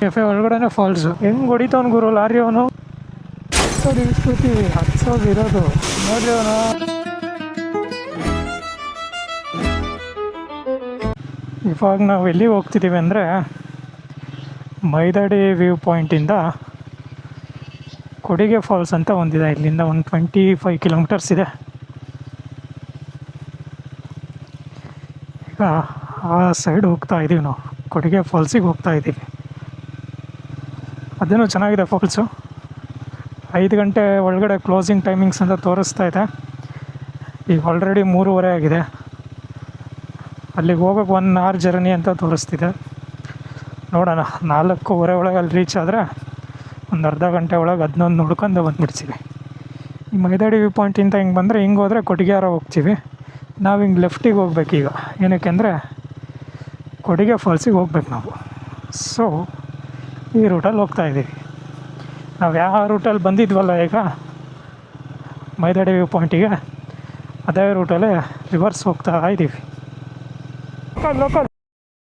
Cafe ಒಳಗಡೆನೆ falls. ಹೆಂಗೆ ಹೊಡಿತಾವ್ನು ಗುರು lorry ಅವನು. ಇಳಿಸ್ಬಿಡ್ತೀವಿ, ಹತ್ಸೋದಿರೋದು ನೋಡ್ರಿ ಅವನು. ಇವಾಗ ನಾವು ಎಲ್ಲಿಗೆ ಹೋಗ್ತಿದ್ದೀವಿ ಅಂದರೆ ಮೈದಾಡಿ ವ್ಯೂ ಪಾಯಿಂಟಿಂದ ಕೊಡಿಗೆ ಫಾಲ್ಸ್ ಅಂತ ಒಂದಿದೆ. ಇಲ್ಲಿಂದ ಒಂದು 25 ಕಿಲೋಮೀಟರ್ಸ್ ಇದೆ. ಈಗ ಆ ಸೈಡ್ ಹೋಗ್ತಾ ಇದ್ದೀವಿ, ನಾವು ಕೊಡಿಗೆ ಫಾಲ್ಸಿಗೆ ಹೋಗ್ತಾ ಇದ್ದೀವಿ. ಅದೇನೋ ಚೆನ್ನಾಗಿದೆ ಫಾಲ್ಸು. 5 ಗಂಟೆ ಒಳಗಡೆ ಕ್ಲೋಸಿಂಗ್ ಟೈಮಿಂಗ್ಸ್ ಅಂತ ತೋರಿಸ್ತಾ ಇದೆ. ಈಗ ಆಲ್ರೆಡಿ 3:30 ಆಗಿದೆ. ಅಲ್ಲಿಗೆ ಹೋಗೋಕ್ಕೆ 1 ಅವರ್ ಜರ್ನಿ ಅಂತ ತೋರಿಸ್ತಿದೆ. ನೋಡೋಣ, 4:30 ಒಳಗೆ ಅಲ್ಲಿ ರೀಚ್ ಆದರೆ ಒಂದು ಅರ್ಧ ಗಂಟೆ ಒಳಗೆ ಅದನ್ನೊಂದು ನೋಡ್ಕೊಂಡು ಬಂದುಬಿಡ್ತೀವಿ. ಈ ಮೈದಾಡಿ ವ್ಯೂ ಪಾಯಿಂಟಿಂದ ಹಿಂಗೆ ಬಂದರೆ ಹಿಂಗೆ ಹೋದರೆ ಕೊಡಿಗೆಹಾರ ಹೋಗ್ತೀವಿ. ನಾವು ಹಿಂಗೆ ಲೆಫ್ಟಿಗೆ ಹೋಗ್ಬೇಕೀಗ. ಏನಕ್ಕೆ ಅಂದರೆ ಕೊಡಿಗೆ ಫಾಲ್ಸಿಗೆ ಹೋಗ್ಬೇಕು ನಾವು. ಸೊ ಈ ರೂಟಲ್ಲಿ ಹೋಗ್ತಾಯಿದ್ದೀವಿ. ನಾವು ಯಾವ ರೂಟಲ್ಲಿ ಬಂದಿದ್ವಲ್ಲ ಈಗ ಮೈದಾಡಿ ವ್ಯೂ ಪಾಯಿಂಟಿಗೆ, ಅದೇ ರೂಟಲ್ಲೇ ರಿವರ್ಸ್ ಹೋಗ್ತಾ ಇದ್ದೀವಿ. ಲೋಕಲ್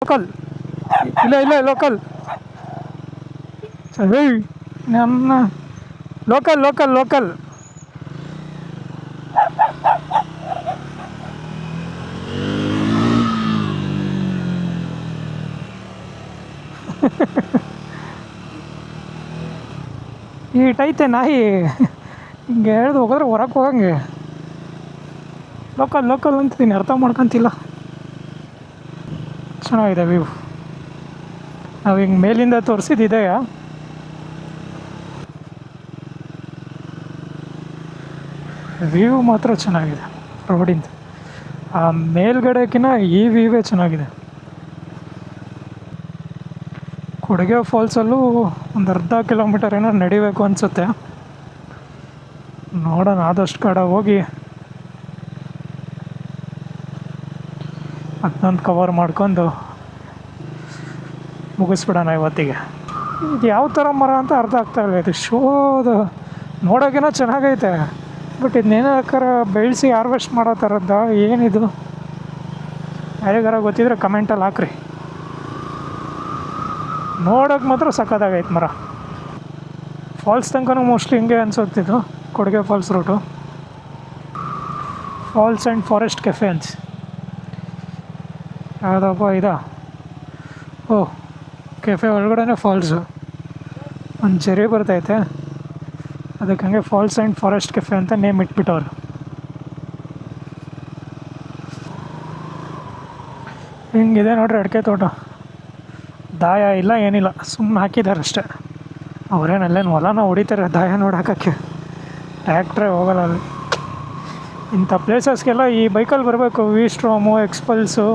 ಲೋಕಲ್ ಇಲ್ಲ ಲೋಕಲ್ ಸರಿ, ನಮ್ಮ ಲೋಕಲ್ ಲೋಕಲ್ ಲೋಕಲ್ ಈಟೈತೆ ನಾಯಿ. ಹಿಂಗೆ ಹೇಳ್ದು ಹೋಗೋದ್ರೆ ಹೊರಕ್ಕೆ ಹೋಗಂಗೆ. ಲೋಕಲ್ ಲೋಕಲ್ ಅಂತಿದ್ದೀನಿ, ಅರ್ಥ ಮಾಡ್ಕೊತಿಲ್ಲ. ಚೆನ್ನಾಗಿದೆ ವ್ಯೂ. ನಾವು ಹಿಂಗೆ ಮೇಲಿಂದ ತೋರಿಸಿದ್ದಿದೆಯಾ? ವ್ಯೂ ಮಾತ್ರ ಚೆನ್ನಾಗಿದೆ ರೋಡಿಂದ. ಆ ಮೇಲ್ಗಡೆಗಿನ ಈ ವ್ಯೂವೇ ಚೆನ್ನಾಗಿದೆ. ಕೊಡಿಗೆ ಫಾಲ್ಸಲ್ಲೂ ಒಂದು ಅರ್ಧ ಕಿಲೋಮೀಟರ್ ಏನೋ ನಡಿಬೇಕು ಅನಿಸುತ್ತೆ. ನೋಡೋಣ, ಆದಷ್ಟು ಕಡೆ ಹೋಗಿ ಅದನ್ನೊಂದು ಕವರ್ ಮಾಡ್ಕೊಂಡು ಮುಗಿಸ್ಬಿಡೋಣ ಇವತ್ತಿಗೆ. ಇದು ಯಾವ ಥರ ಮರ ಅಂತ ಅರ್ಥ ಆಗ್ತಾಯಿಲ್ಲ. ಇದು ಶೋದು ನೋಡೋಕ್ಕೇನೋ ಚೆನ್ನಾಗೈತೆ, ಬಟ್ ಇದನ್ನೇನಾಕಾರ ಬೆಳೆಸಿ ಹಾರ್ವೆಸ್ಟ್ ಮಾಡೋ ಥರದ್ದು ಏನಿದು? ಯಾರಿಗಾರ ಗೊತ್ತಿದ್ರೆ ಕಮೆಂಟಲ್ಲಿ ಹಾಕ್ರಿ. ನೋಡೋಕೆ ಮಾತ್ರ ಸಕ್ಕತ್ತಾಗೈತೆ ಮರ. ಫಾಲ್ಸ್ ತನಕ ಮೋಸ್ಟ್ಲಿ ಹಿಂಗೆ ಅನ್ಸುತ್ತಿದ್ದು Kodige falls route. Falls and forest cafe ಅನ್ಸ್ ಯಾವುದಪ್ಪ ಇದಾ? ಓಹ್, ಕೆಫೆ ಒಳಗಡೆ ಫಾಲ್ಸು. ಒಂದು ಜರಿ ಬರ್ತೈತೆ, ಅದಕ್ಕೆ ಹಂಗೆ ಫಾಲ್ಸ್ ಆ್ಯಂಡ್ ಫಾರೆಸ್ಟ್ ಕೆಫೆ ಅಂತ ನೇಮ್ ಇಟ್ಬಿಟ್ಟವ್ರು. ಹಿಂಗಿದೆ ನೋಡ್ರಿ ಅಡಿಕೆ ತೋಟ. ದಾಯ ಇಲ್ಲ ಏನಿಲ್ಲ, ಸುಮ್ಮನೆ ಹಾಕಿದ್ದಾರೆ ಅಷ್ಟೇ. ಅವರೇನಲ್ಲೇನು ಹೊಲನ ಹೊಡಿತಾರೆ ದಾಯ ನೋಡಿ ಹಾಕೋಕ್ಕೆ. ಟ್ಯಾಕ್ಟ್ರೇ ಹೋಗಲ್ಲ ಅಲ್ಲಿ. ಇಂಥ ಪ್ಲೇಸಸ್ಗೆಲ್ಲ ಈ ಬೈಕಲ್ಲಿ ಬರಬೇಕು. ವಿಸ್ಟ್ರೋಮು, ಎಕ್ಸ್ಪಲ್ಸು,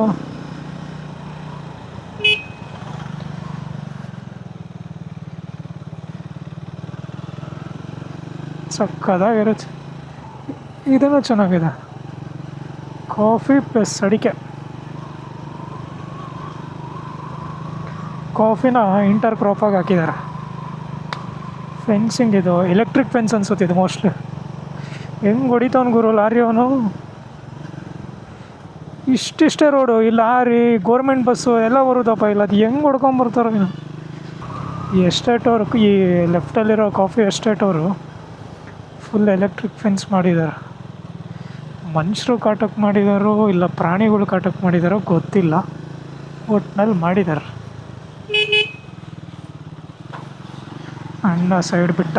ಸಕ್ಕದಾಗಿರುತ್ತೆ. ಇದನ್ನು ಚೆನ್ನಾಗಿದೆ. ಕಾಫಿ ಪ್ಲಸ್ ಅಡಿಕೆ. ಕಾಫಿನ ಇಂಟರ್ ಕ್ರಾಪಾಗಿ ಹಾಕಿದ್ದಾರೆ. ಫೆನ್ಸಿಂಗ್, ಇದು ಎಲೆಕ್ಟ್ರಿಕ್ ಫೆನ್ಸ್ ಅನ್ಸುತ್ತೆ ಇದು ಮೋಸ್ಟ್ಲಿ. ಹೆಂಗೆ ಹೊಡಿತಾವ್ನು ಗುರು ಲಾರಿ ಅವನು. ಇಷ್ಟಿಷ್ಟೇ ರೋಡು, ಈ ಲಾರಿ ಗೋರ್ಮೆಂಟ್ ಬಸ್ಸು ಎಲ್ಲ ಬರುತ್ತಪ್ಪ. ಇಲ್ಲ ಅದು ಹೆಂಗೆ ಹೊಡ್ಕೊಂಬರ್ತಾರೋ ಇನ್ನು. ಈ ಎಸ್ಟೇಟ್ ಅವ್ರು, ಈ ಲೆಫ್ಟಲ್ಲಿರೋ ಕಾಫಿ ಎಸ್ಟೇಟ್ ಅವರು ಫುಲ್ ಎಲೆಕ್ಟ್ರಿಕ್ ಫೆನ್ಸ್ ಮಾಡಿದ್ದಾರೆ. ಮನುಷ್ಯರು ಕಾಟಕ್ಕೆ ಮಾಡಿದಾರೋ ಇಲ್ಲ ಪ್ರಾಣಿಗಳು ಕಾಟಕ್ಕೆ ಮಾಡಿದಾರೋ ಗೊತ್ತಿಲ್ಲ, ಒಟ್ಟಿನಲ್ಲಿ ಮಾಡಿದ್ದಾರೆ. ಅಣ್ಣ ಸೈಡ್ ಬಿಟ್ಟ,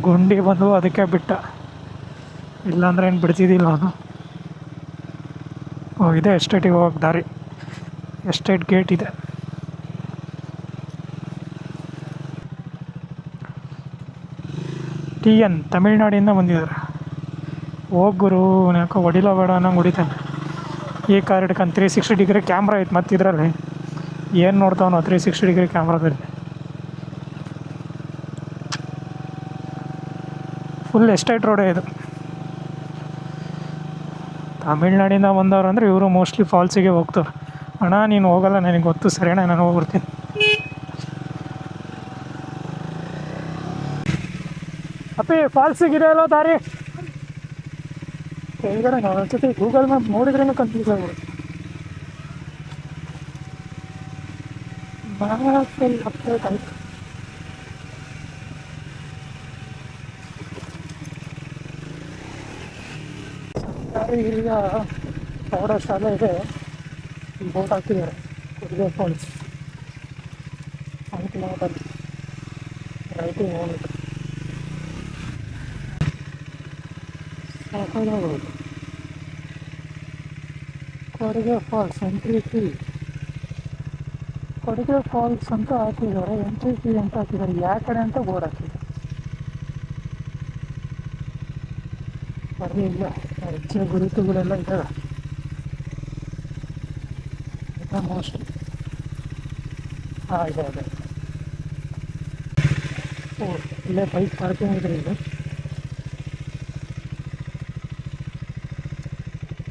ಗುಂಡಿ ಬಂದು ಅದಕ್ಕೆ ಬಿಟ್ಟ, ಇಲ್ಲಾಂದ್ರೆ ಏನು ಬಿಡ್ತಿದ್ದಿಲ್ಲ ಅವನು. ಓ, ಇದೆ ಎಸ್ಟೇಟಿಗೆ ಹೋಗೋಕ್ಕೆ ದಾರಿ. ಎಸ್ಟೇಟ್ ಗೇಟ್ ಇದೆ. TN ತಮಿಳ್ನಾಡಿಂದ ಬಂದಿದ್ದಾರೆ. ಹೋಗುರು ಯಾಕೋ ಹೊಡಿಲ ಬೇಡ ಅನ್ನಂಗೆ ಹೊಡಿತಾನೆ. ಈ ಕಾರ್ ಹಿಡ್ಕೊಂಡು 360 ಡಿಗ್ರಿ ಕ್ಯಾಮ್ರಾ ಐತೆ ಮತ್ತು ಇದರಲ್ಲಿ ಏನು ನೋಡ್ತಾವನು 360 ಡಿಗ್ರಿ ಕ್ಯಾಮ್ರಾದಲ್ಲಿ. ಫುಲ್ ಎಸ್ಟೇಟ್ ರೋಡೇ ಇದು. ತಮಿಳ್ನಾಡಿಂದ ಬಂದವ್ರು ಅಂದರೆ ಇವರು ಮೋಸ್ಟ್ಲಿ ಫಾಲ್ಸಿಗೆ ಹೋಗ್ತಾರೆ. ಅಣ್ಣ ನೀನು ಹೋಗಲ್ಲ ನನಗೆ ಗೊತ್ತು, ಸರಿ ಅಣ್ಣ ನಾನು ಹೋಗ್ಬಿಡ್ತೀನಿ. ಅಪ್ಪಿ ಫಾಲ್ಸಿಗಿದೆ ಅಲ್ಲೋ ದಾರಿ ಕೆಳಗಡೆ. ನಾವು ಒಂದ್ಸತಿ ಗೂಗಲ್ ಮ್ಯಾಪ್ ನೋಡಿದ್ರೇನು ಕನ್ಫ್ಯೂಸ್ ಆಗ್ಬಿಡುತ್ತೆ. ಮತ್ತೆ ಅಪ್ಡೇಟ್ ಆಯಿತು. ಈಗ ಪ್ರೌಢಶಾಲೆ ಇದೆ, ಬೋಟ್ ಹಾಕಿದ್ದಾರೆ ಕುದುರೆ ಫಾಲ್ಸ್ 1 ಕಿಲೋಮೀಟರ್ ರೈಟಿಂಗ್ ಹೋಗ್ಬೇಕು. ಸಾಕಾಗೋದು. ಕೊಡುಗೆ ಫಾಲ್ಸ್ ಎಂಟ್ರಿ ಫೀ, ಕೊಡುಗೆ ಫಾಲ್ಸ್ ಅಂತ ಹಾಕಿದ್ದಾರೆ, ಎಂಟ್ರಿ ಫೀ ಅಂತ ಹಾಕಿದ್ದಾರೆ. ಯಾವ ಕಡೆ ಅಂತ ಬೋರ್ಡ್ ಹಾಕಿದ್ದಾರೆ. ಬರೀ ಇಲ್ಲ ಹೆಚ್ಚಿನ ಗುರುತುಗಳೆಲ್ಲ ಇದ್ದಾವೆ ಮೋಸ್ಟ್. ಹಾಂ ಇದೆ ಅದೇ. ಓ ಇಲ್ಲೇ ಬೈಕ್ ಪಾರ್ಕಿಂಗ್ ಇದೆ. ಇದು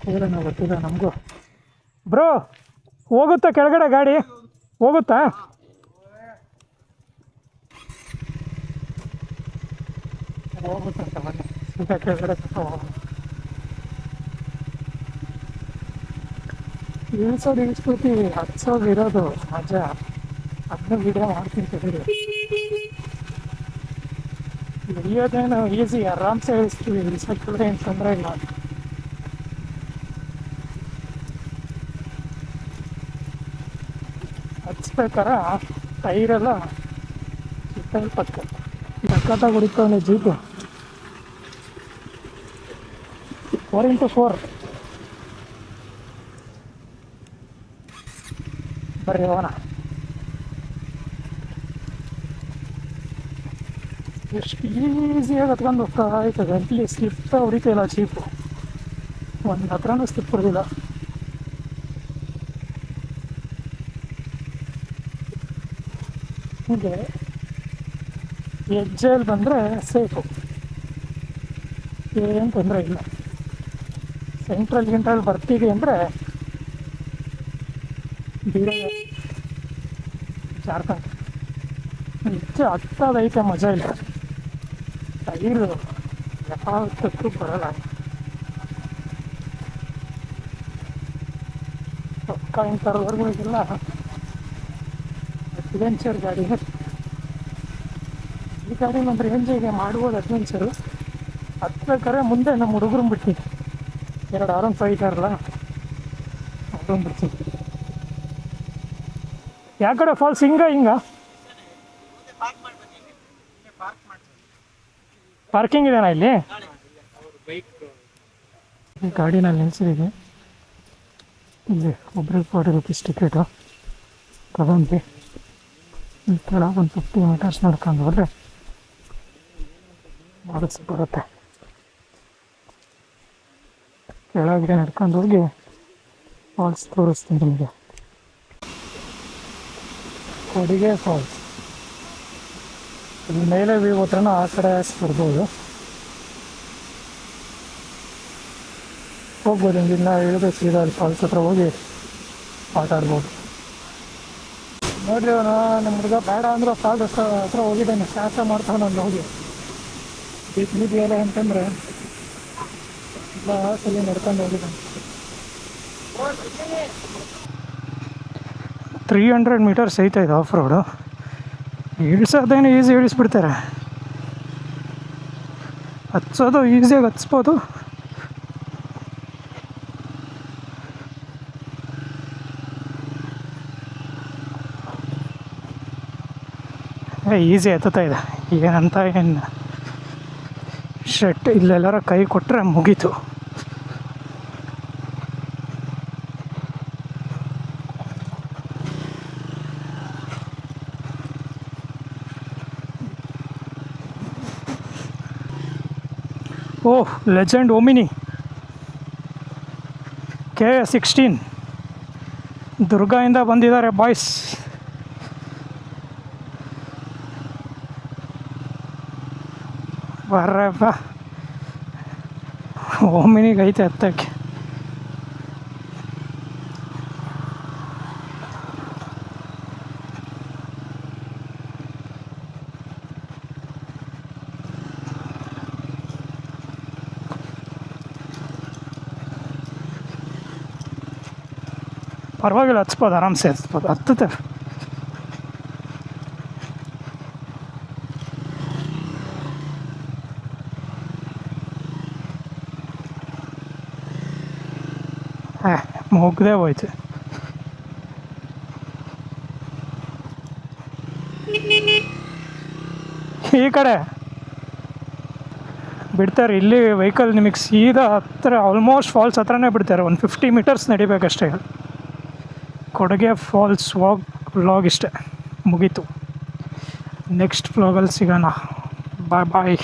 ಕೂಡಲೇ ಗೊತ್ತಿಲ್ಲ ನಮಗೂ. ಬ್ರೋ ಹೋಗುತ್ತಾ ಕೆಳಗಡೆ ಗಾಡಿ ಹೋಗುತ್ತಾ? ಹೋಗುತ್ತಂತ ಬನ್ನಿ ಸೀದಾ ಕೆಳಗಡೆ ಹೋಗೋಣ. ಇಳಿಸೋದು ಇಳಿಸ್ಬಿಡ್ತೀವಿ, ಹತ್ಸೋದು ಇರೋದು ಮಜಾ. ಅದನ್ನ ವಿಡಿಯೋ ಮಾಡ್ತೀನಿ ತೆಗೀರಿ. ಇಳಿಯೋದೇನು ಈಸಿ, ಆರಾಮ್ಸೆ ಇಳಿಸ್ತೀವಿ. ಇಳಿಸೋಕ್ಕಿದ್ರೆ ಏನು ತೊಂದರೆ ಇಲ್ಲ. ಹಚ್ಬೇಕಾರ ಟೈರೆಲ್ಲ ಸುತ್ತಲ್ಪತ್ತೆ ಸಕ್ಕತ್ತಾಗಿ ಹೊಡಿತಾವನೆ ಜೀಪು. 4x4 ಬರ್ರಿ ಹೋಗೋಣ. ಎಷ್ಟು ಈಸಿಯಾಗಿ ಹತ್ಕೊಂಡು ಹೋಗ್ತಾ ಆಯ್ತದೆ. ಅಲ್ಲಿ ಸ್ಲಿಪ್ ಹೊಡಿತಾ ಇಲ್ಲ ಜೀಪು, ಒಂದು ಹತ್ರನೂ ಸ್ಲಿಪ್ ಹೊಡೆದಿಲ್ಲ. ಹೀಗೆ ಹೆಜ್ಜೆಯಲ್ಲಿ ಬಂದರೆ ಸೇಫು, ಏನು ತೊಂದರೆ ಇಲ್ಲ. ಸೆಂಟ್ರಲ್ ಬರ್ತೀವಿ ಅಂದರೆ ಬಿಡೋ ಜಾರ್ಖಂಡ್ ಹೆಚ್ಚು ಹತ್ತದೈತೆ, ಮಜಾ ಇಲ್ಲ. ಟೈರು ಯಾವತ್ತಕ್ಕೂ ಬರಲ್ಲ. ಪಕ್ಕ ಇಂಥವ್ರವರೆಗಳಿಗೆಲ್ಲ ಅಡ್ವೆಂಚರ್ ಗಾಡಿ. ಈ ಗಾಡಿ ನಮ್ಮ ರೇಂಜಿಗೆ ಮಾಡ್ಬೋದು ಅಡ್ವೆಂಚರು. ಹತ್ಬೇಕಾದ್ರೆ ಮುಂದೆ ನಮ್ಮ ಹುಡುಗರು ಬಿಟ್ಟು 2 R15 ಇದ್ದಾರಲ್ಲ ಅವ್ರನ್ನ ಬಿಡ್ತೀನಿ. ಯಾವ ಕಡೆ ಫಾಲ್ಸ್? ಹಿಂಗ ಪಾರ್ಕಿಂಗ್ ಇದೆನಾ ಇಲ್ಲಿ? ಗಾಡಿನಲ್ಲಿ ನಿಲ್ಸಿದ್ದೀವಿ. ಇಲ್ಲಿ ಒಬ್ರಿಗೆ 40 ರೂಪೀಸ್ ಟಿಕೆಟು ತಗೊಂಡ್ವಿ. ಈ ಕೆಳಗೆ ಒಂದು 50 ಮೀಟರ್ಸ್ ನಡ್ಕೊಂಡು ಹೋದರೆ ಮಾಡಿಸಿ ಬರುತ್ತೆ. ಕೆಳಗೆ ನಡ್ಕೊಂಡು ಹೋಗಿ ಫಾಲ್ಸ್ ತೋರಿಸ್ತೀನಿ ನಿಮಗೆ. ಕೊಡುಗೆ ಫಾಲ್ಸ್ ಇಲ್ಲಿ ಮೇಲೆ ವ್ಯೂ ಹತ್ರನೂ ಆ ಕಡೆ ಬರ್ಬೋದು, ಹೋಗ್ಬೋದು. ಹಿಂಗಿನ್ನ ಇಳಿದು ಸೀದಾ ಅಲ್ಲಿ ಫಾಲ್ಸ್ ಹತ್ರ ಹೋಗಿ ಆಟ ಆಡ್ಬೋದು. ನೋಡ್ರಿ ಅವನು ನಮ್ಮ ಹುಡುಗ ಬೇಡ ಅಂದ್ರೆ ಫಾಲ್ಸ್ ಹತ್ರ ಹೋಗಿದ್ದಾನೆ, ಸಾಹಸ ಮಾಡ್ತಾನೆ. ನಾನು ಹೋಗಿ ಬಿದ್ದಿದೆಯಲ್ಲ ಅಂತಂದರೆ ಎಲ್ಲ ಸಲ ನಡ್ಕೊಂಡು ಹೋಗಿದ್ದಾನೆ. 300 ಮೀಟರ್ಸ್ ಐತೆ ಇದು ಆಫ್ ರೋಡು. ಇಳಿಸೋದೇನು ಈಸಿ ಇಳಿಸ್ಬಿಡ್ತಾರೆ, ಹತ್ಸೋದು ಈಸಿಯಾಗಿ ಹತ್ಸ್ಬೋದು. ಈಸಿ ಹತ್ತುತ್ತಾ ಇದೆ ಏನಂತ. ಏನು ಶೆಟ್ ಇಲ್ಲೆಲ್ಲರ ಕೈ ಕೊಟ್ಟರೆ ಮುಗೀತು. ಓಹ್ ಲೆಜೆಂಡ್ ಓಮಿನಿ K16 ದುರ್ಗಾಯಿಂದ ಬಂದಿದ್ದಾರೆ ಬಾಯ್ಸ್. ಬರ್ರಪ್ಪ, ಓಮಿನಿಗೆ ಐತೆ ಹತ್ತಕ್ಕೆ. ಪರವಾಗಿಲ್ಲ, ಹತ್ಸ್ಬೋದು, ಆರಾಮ್ಸೆ ಹತ್ಸ್ಬೋದು, ಹತ್ತುತ್ತೆ. ಮುಗ್ದೇ ಹೋಯ್ತು. ಈ ಕಡೆ ಬಿಡ್ತಾರೆ, ಇಲ್ಲಿ ವೆಹಿಕಲ್ ನಿಮಗೆ ಸೀದಾ ಹತ್ರ ಆಲ್ಮೋಸ್ಟ್ ಫಾಲ್ಸ್ ಹತ್ರನೇ ಬಿಡ್ತಾರೆ. ಒಂದು 50 ಮೀಟರ್ಸ್ ನಡಿಬೇಕಷ್ಟೇ. ಕೊಡಗೆ ಫಾಲ್ಸ್ ವ್ಲಾಗ್ ಇಷ್ಟೇ ಮುಗೀತು. ನೆಕ್ಸ್ಟ್ ವ್ಲಾಗಲ್ಲಿ ಸಿಗೋಣ. ಬಾಯ್ ಬಾಯ್.